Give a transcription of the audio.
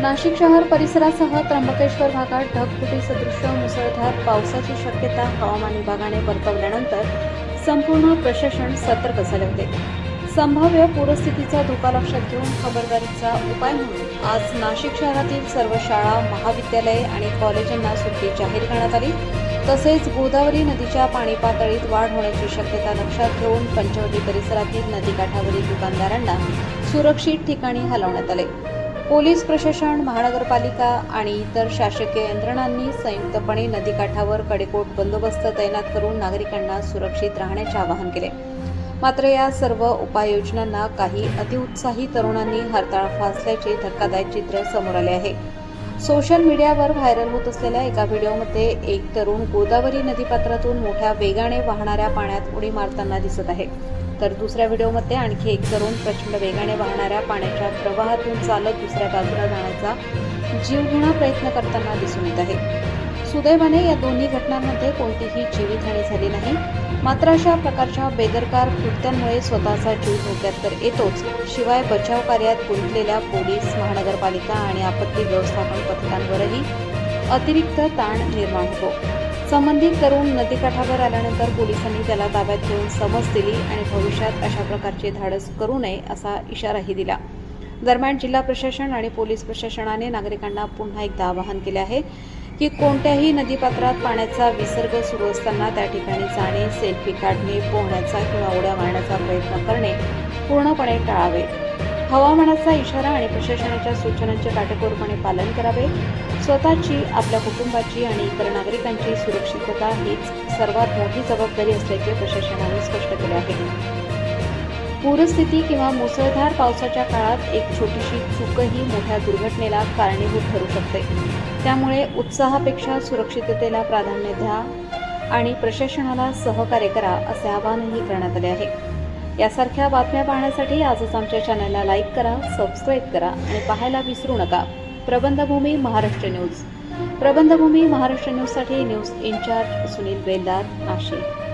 नाशिक शहर परिसरासह त्र्यंबकेश्वर भागात ढगफुटी सदृश मुसळधार पावसाची शक्यता हवामान विभागाने वर्तवल्यानंतर संपूर्ण प्रशासन सतर्क झाले होते। संभाव्य पूरस्थितीचा धोका लक्षात घेऊन खबरदारीचा उपाय म्हणून आज नाशिक शहरातील सर्व शाळा, महाविद्यालये आणि कॉलेजांना सुट्टी जाहीर करण्यात आली। तसेच गोदावरी नदीच्या पाणी पातळीत वाढ होण्याची शक्यता लक्षात घेऊन पंचवटी परिसरातील नदीकाठावरील दुकानदारांना सुरक्षित ठिकाणी हलवण्यात आले। पोलीस प्रशासन, महानगरपालिका आणि इतर शासकीय यंत्रणांनी संयुक्तपणे नदीकाठावर कडेकोट बंदोबस्त तैनात करून नागरिकांना सुरक्षित राहण्याचे आवाहन केले। मात्र या सर्व उपाययोजनांना काही अतिउत्साही तरुणांनी हरताळ फासल्याचे धक्कादायक चित्र समोर आले आहे। सोशल मीडियावर व्हायरल होत असलेल्या एका व्हिडिओमध्ये एक तरुण गोदावरी नदीपात्रातून मोठ्या वेगाने वाहणाऱ्या पाण्यात उडी मारताना दिसत आहे, तर दुसऱ्या व्हिडिओमध्ये आणखी एक तरुण प्रचंड वेगाने वाहणाऱ्या पाण्याच्या प्रवाहातून चालत दुसऱ्या बाजूला जाण्याचा जीवघेणा प्रयत्न करताना दिसून येत आहे। सुदैवाने या दोन्ही घटनांमध्ये कोणतीही जीवितहानी झाली नाही। मात्र अशा प्रकारच्या बेदरकार कृत्यांमुळे स्वतःचा जीव धोक्यात तर येतोच, शिवाय बचाव कार्यात गुंतलेल्या पोलीस, महानगरपालिका आणि आपत्ती व्यवस्थापन पथकांवरही अतिरिक्त ताण निर्माण होतो। संबंधित तरुण नदीकाठावर आल्यानंतर पोलिसांनी त्याला ताब्यात घेऊन समज दिली आणि भविष्यात अशा प्रकारचे धाडस करू नये असा इशाराही दिला। दरम्यान जिल्हा प्रशासन आणि पोलीस प्रशासनाने नागरिकांना पुन्हा एकदा आवाहन केले आहे की कोणत्याही नदीपात्रात पाण्याचा विसर्ग सुरू असताना त्या ठिकाणी जाणे, सेल्फी काढणे, पोहण्याचा किंवा उड्या मारण्याचा प्रयत्न करणे पूर्णपणे टाळावे। हवामानाचा इशारा आणि प्रशासनाच्या सूचनांचे काटेकोरपणे पालन करावे। स्वतःची, आपल्या कुटुंबाची आणि इतर नागरिकांची सुरक्षितता हीच सर्वात मोठी जबाबदारी असल्याचे प्रशासनाने स्पष्ट केले आहे। पूरस्थिती किंवा मुसळधार पावसाच्या काळात एक छोटीशी चूकही मोठ्या दुर्घटनेला कारणीभूत ठरू शकते। त्यामुळे उत्साहापेक्षा सुरक्षिततेला प्राधान्य द्या आणि प्रशासनाला सहकार्य करा असे आवाहनही करण्यात आले आहे। यासारख्या बातम्या पाहण्यासाठी आजच आमच्या चॅनलला लाईक करा, सबस्क्राईब करा आणि पाहायला विसरू नका प्रबंधभूमी महाराष्ट्र न्यूज। प्रबंधभूमी महाराष्ट्र न्यूजसाठी न्यूज इन्चार्ज सुनील बेलदार, नाशिक।